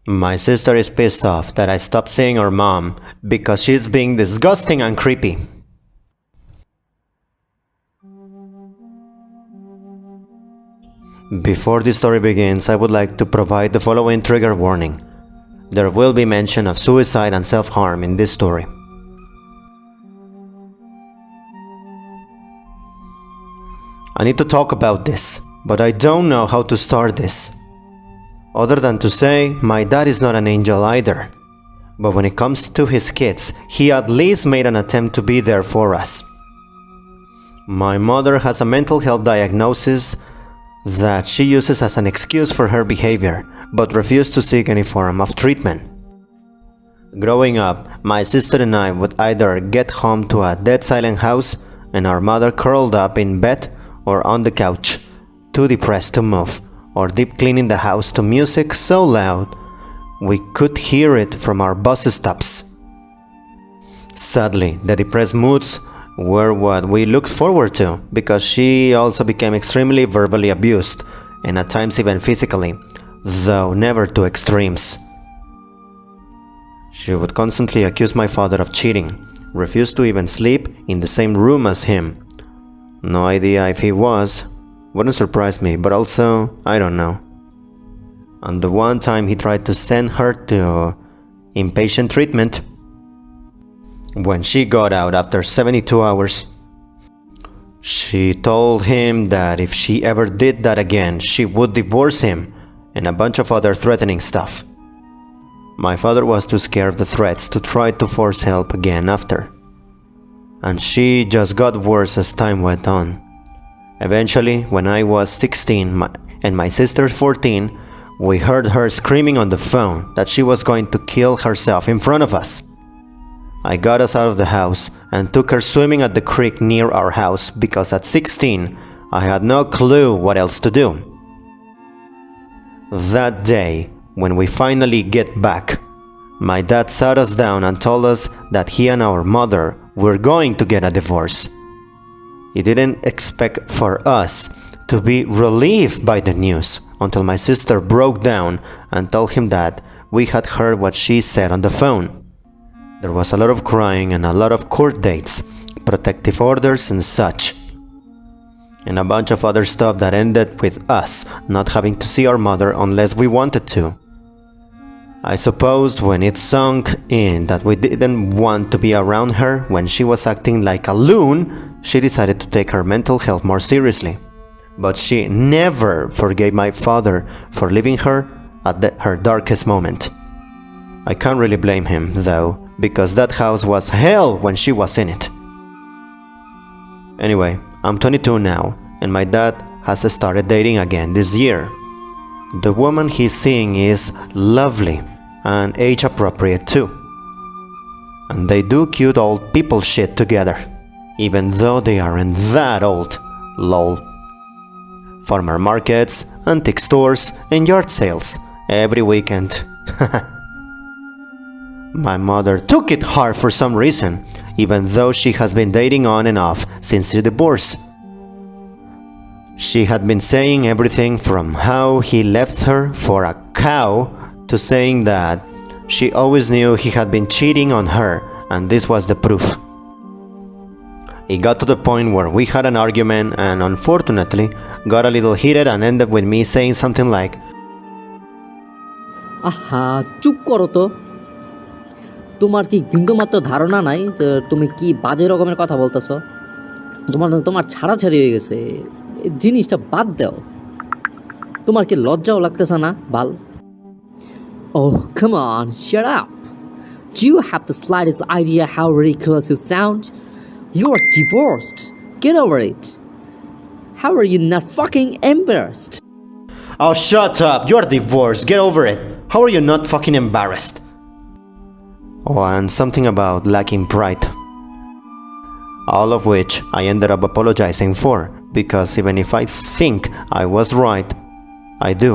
My sister is pissed off that I stopped seeing her mom because she's being disgusting and creepy. Before this story begins, I would like to provide the following trigger warning. There will be mention of suicide and self-harm in this story. I need to talk about this, but I don't know how to start this. Other than to say, my dad is not an angel either. But when it comes to his kids, he at least made an attempt to be there for us. My mother has a mental health diagnosis that she uses as an excuse for her behavior, but refused to seek any form of treatment. Growing up, my sister and I would either get home to a dead silent house and our mother curled up in bed or on the couch, too depressed to move, or deep cleaning the house to music so loud we could hear it from our bus stops. Sadly, the depressed moods were what we looked forward to, because she also became extremely verbally abused, and at times even physically, though never to extremes. She would constantly accuse my father of cheating, refuse to even sleep in the same room as him. No idea if he was, wouldn't surprise me, but also, I don't know. And the one time he tried to send her to inpatient treatment, when she got out after 72 hours, she told him that if she ever did that again, she would divorce him and a bunch of other threatening stuff. My father was too scared of the threats to try to force help again after. And she just got worse as time went on. Eventually, when I was 16 and my sister 14, we heard her screaming on the phone that she was going to kill herself in front of us. I got us out of the house and took her swimming at the creek near our house because at 16, I had no clue what else to do. That day, when we finally get back, my dad sat us down and told us that he and our mother were going to get a divorce. He didn't expect for us to be relieved by the news until my sister broke down and told him that we had heard what she said on the phone. There was a lot of crying and a lot of court dates, protective orders and such, and a bunch of other stuff that ended with us not having to see our mother unless we wanted to. I suppose when it sunk in that we didn't want to be around her when she was acting like a loon, she decided to take her mental health more seriously. But she never forgave my father for leaving her at her darkest moment. I can't really blame him, though, because that house was hell when she was in it. Anyway, I'm 22 now, and my dad has started dating again this year. The woman he's seeing is lovely and age appropriate too. And they do cute old people shit together, even though they aren't that old, lol. Farmer markets, antique stores, and yard sales every weekend. My mother took it hard for some reason, even though she has been dating on and off since the divorce. She had been saying everything from how he left her for a cow to saying that she always knew he had been cheating on her, and this was the proof. It got to the point where we had an argument and unfortunately got a little heated and ended with me saying something like, আহা চুপ করো তো, তোমার কি বিন্দুমাত্র ধারণা নাই তুমি কি বাজে রকমের কথা বলতেছো? তোমার ছাড়াছাড়ি হয়ে গেছে, এই জিনিসটা বাদ দাও। তোমার কি লজ্জাও লাগতেছে না বাল? Oh, come on, shut up. Do you have the slightest idea how ridiculous you sound? You are divorced. Get over it. How are you not fucking embarrassed? "Oh, shut up! You're divorced. Get over it. How are you not fucking embarrassed?" Oh, and something about lacking pride. All of which I ended up apologizing for, because even if I think I was right, I do.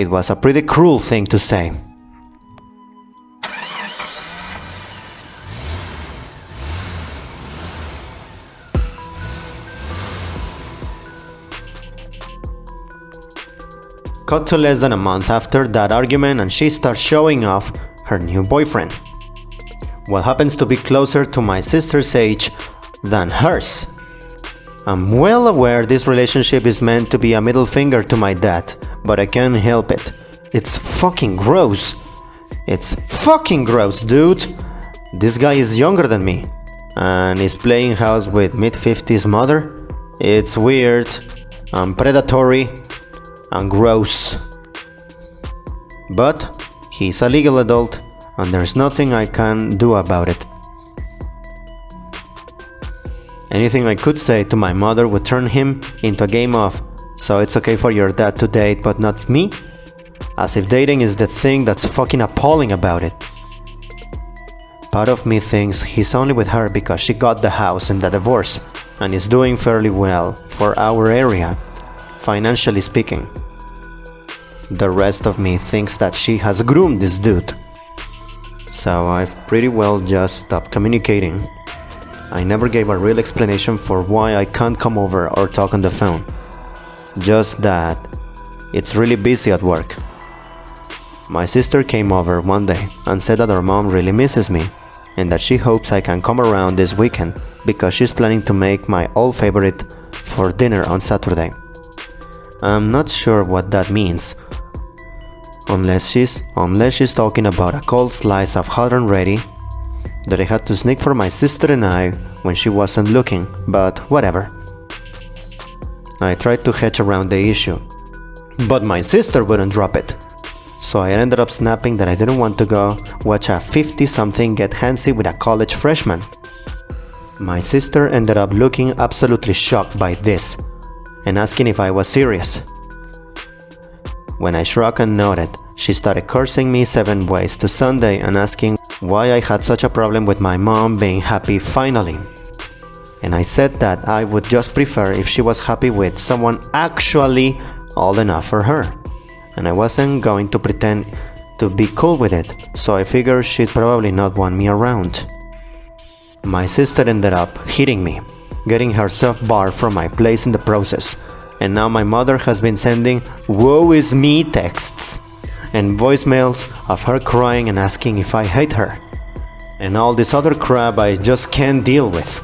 It was a pretty cruel thing to say. Cut to less than a month after that argument and she starts showing off her new boyfriend. What happens to be closer to my sister's age than hers. I'm well aware this relationship is meant to be a middle finger to my dad, but I can't help it. It's fucking gross. It's fucking gross, dude. This guy is younger than me and is playing house with mid-50s mother. It's weird and predatory and gross. But he's a legal adult and there's nothing I can do about it. Anything I could say to my mother would turn him into a game of, so it's okay for your dad to date but not me? As if dating is the thing that's fucking appalling about it. Part of me thinks he's only with her because she got the house in the divorce and is doing fairly well for our area, financially speaking. The rest of me thinks that she has groomed this dude. So I've pretty well just stopped communicating. I never gave a real explanation for why I can't come over or talk on the phone. Just that it's really busy at work. My sister came over one day and said that her mom really misses me and that she hopes I can come around this weekend because she's planning to make my old favorite for dinner on Saturday. I'm not sure what that means. Unless she's talking about a cold slice of hot and ready that I had to sneak for my sister and I when she wasn't looking, but whatever. I tried to hedge around the issue, but my sister wouldn't drop it. So I ended up snapping that I didn't want to go watch a 50-something get handsy with a college freshman. My sister ended up looking absolutely shocked by this and asking if I was serious. When I shrugged and nodded, she started cursing me 7 ways to Sunday and asking why I had such a problem with my mom being happy finally. And I said that I would just prefer if she was happy with someone actually old enough for her. And I wasn't going to pretend to be cool with it, so I figured she'd probably not want me around. My sister ended up hitting me, getting herself barred from my place in the process, and now my mother has been sending woe is me texts and voicemails of her crying and asking if I hate her, and all this other crap I just can't deal with.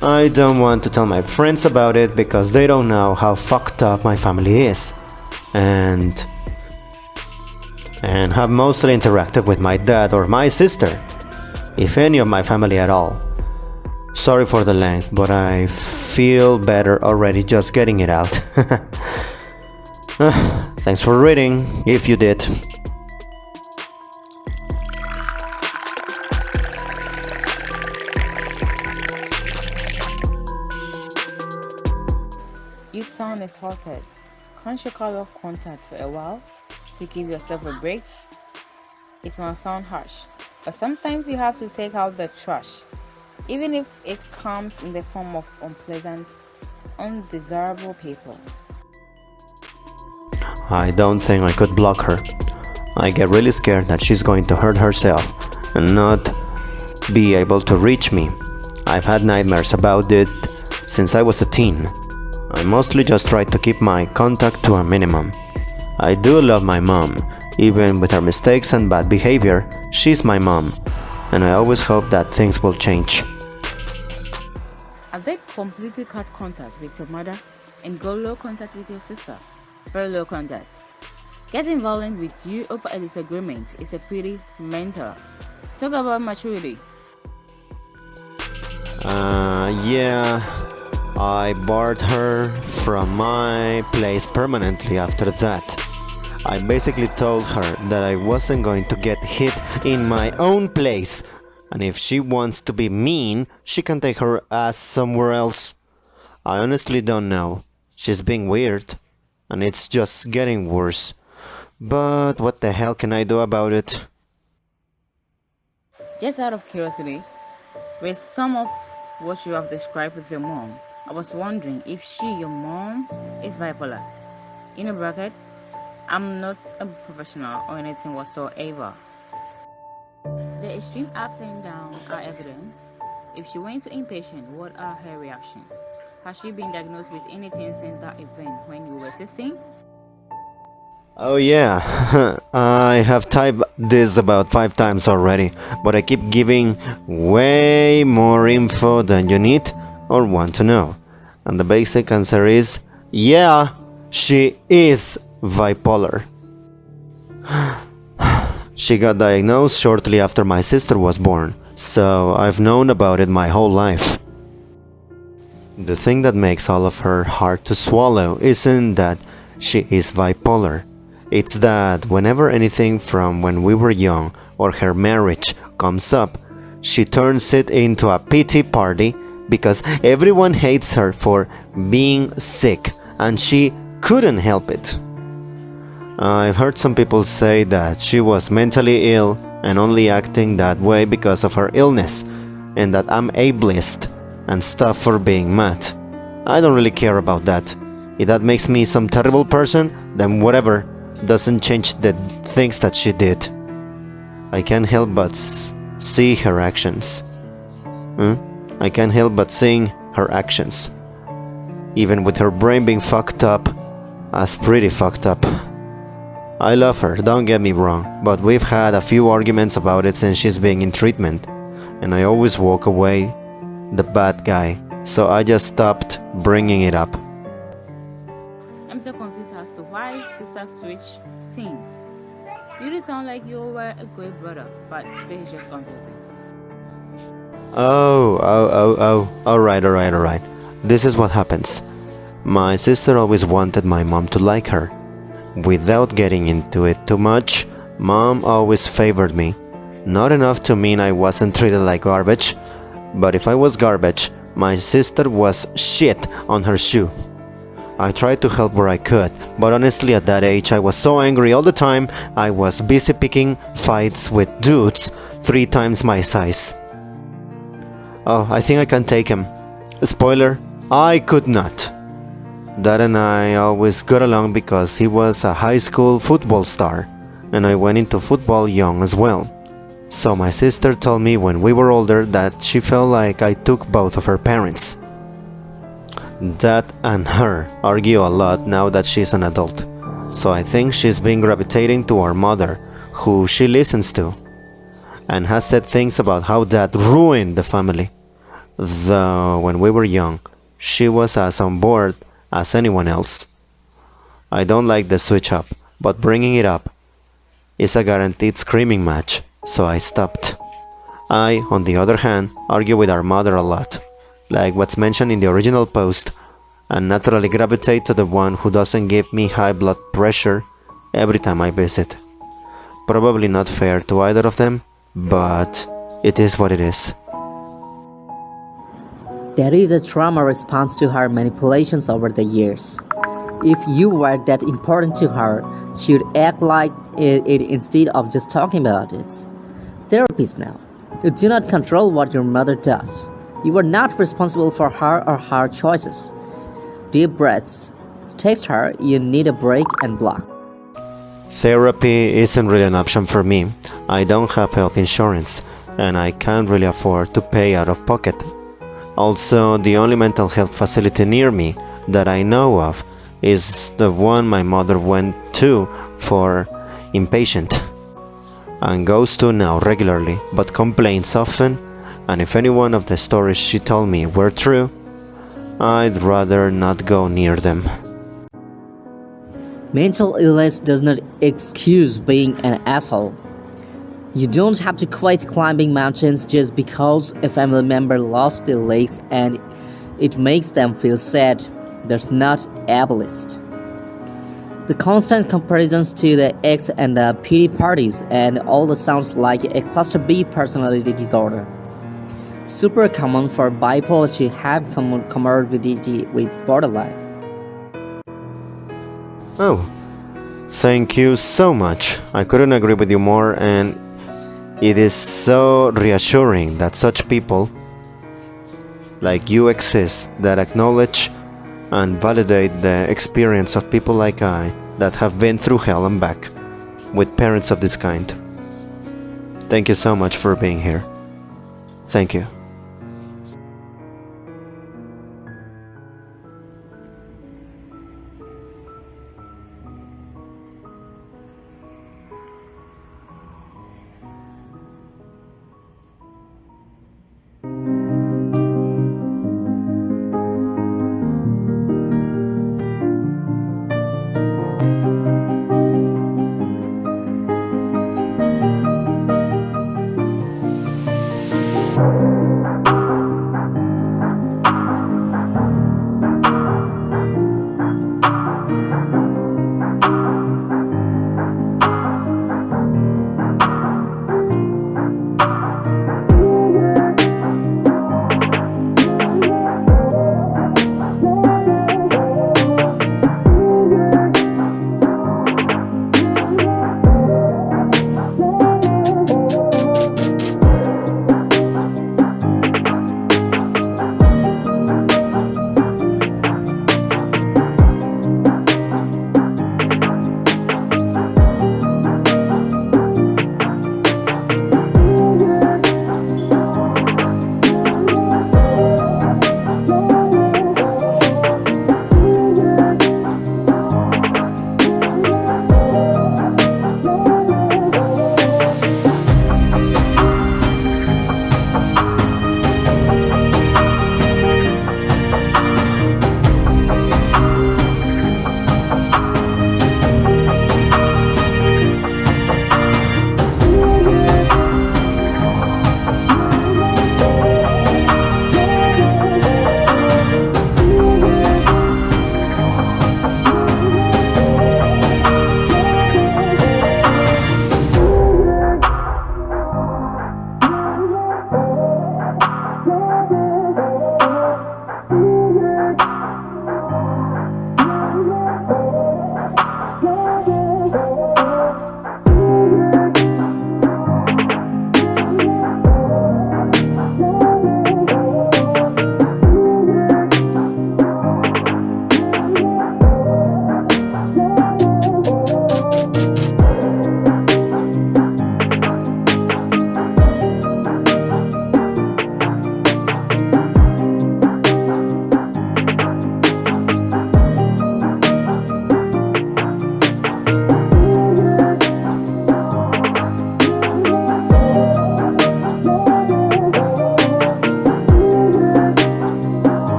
I don't want to tell my friends about it because they don't know how fucked up my family is, and have mostly interacted with my dad or my sister, if any of my family at all. Sorry for the length, but I feel better already just getting it out. Thanks for reading, if you did. You sound exhausted. Can't you call off contact for a while to give yourself a break? It might sound harsh, but sometimes you have to take out the trash, even if it comes in the form of unpleasant, undesirable people. I don't think I could block her. I get really scared that she's going to hurt herself and not be able to reach me. I've had nightmares about it since I was a teen. I mostly just try to keep my contact to a minimum. I do love my mom. Even with her mistakes and bad behavior, she's my mom, and I always hope that things will change. Have they completely cut contact with your mother and go low contact with your sister? Very low contact. Getting violent with you over a disagreement is a pretty mental. Talk about maturity. Yeah, I barred her from my place permanently after that. I basically told her that I wasn't going to get hit in my own place, and if she wants to be mean, she can take her ass somewhere else. I honestly don't know. She's being weird, and it's just getting worse. But what the hell can I do about it? Just out of curiosity, with some of what you have described with your mom, I was wondering if your mom, is bipolar. In a bracket, I'm not a professional or anything whatsoever. The extreme ups and downs are evidence. If she went to inpatient, what are her reactions? Has she been diagnosed with anything since that event when you were 16? Oh yeah, I have typed this about 5 times already, but I keep giving way more info than you need or want to know. And the basic answer is, yeah, she is bipolar. She got diagnosed shortly after my sister was born, so I've known about it my whole life. The thing that makes all of her hard to swallow isn't that she is bipolar. It's that whenever anything from when we were young or her marriage comes up, she turns it into a pity party because everyone hates her for being sick and she couldn't help it. I've heard some people say that she was mentally ill and only acting that way because of her illness, and that I'm ableist and stuff for being mad. I don't really care about that. If that makes me some terrible person, then whatever, doesn't change the things that she did. I can't help but see her actions. I can't help but seeing her actions. Even with her brain being fucked up, as pretty fucked up. I love her, don't get me wrong, but we've had a few arguments about it since she's been in treatment, and I always walk away the bad guy, so I just stopped bringing it up. I'm so confused as to why sisters switch things. You do sound like you were a great brother, but this is just confusing. Alright. This is what happens. My sister always wanted my mom to like her. Without getting into it too much, mom always favored me. Not enough to mean I wasn't treated like garbage, but if I was garbage, my sister was shit on her shoe. I tried to help where I could, but honestly at that age I was so angry all the time I was busy picking fights with dudes 3 times my size. Oh, I think I can take him. Spoiler, I could not. Dad and I always got along because he was a high school football star, and I went into football young as well. So my sister told me when we were older that she felt like I took both of her parents. Dad and her argue a lot now that she's an adult, so I think she's been gravitating to our mother, who she listens to, and has said things about how Dad ruined the family. Though when we were young, she was as on board as anyone else. I don't like the switch up, but bringing it up is a guaranteed screaming match, so I stopped. I, on the other hand, argue with our mother a lot, like what's mentioned in the original post, and naturally gravitate to the one who doesn't give me high blood pressure every time I visit. Probably not fair to either of them, but it is what it is. There is a trauma response to her manipulations over the years. If you were that important to her, she would act like it instead of just talking about it. Therapists now. You do not control what your mother does. You are not responsible for her or her choices. Deep breaths. Text her you need a break and block. Therapy isn't really an option for me. I don't have health insurance, and I can't really afford to pay out of pocket. Also, the only mental health facility near me that I know of is the one my mother went to for inpatient and goes to now regularly, but complains often, and if any one of the stories she told me were true, I'd rather not go near them. Mental illness does not excuse being an asshole. You don't have to quit climbing mountains just because a family member lost their legs and it makes them feel sad. That's not ableist. The constant comparisons to the ex and the pity parties and all that sounds like a cluster B personality disorder. Super common for bipolar to have comorbidity with borderline. Oh, thank you so much. I couldn't agree with you more, and it is so reassuring that such people like you exist that acknowledge and validate the experience of people like I that have been through hell and back with parents of this kind. Thank you so much for being here. Thank you.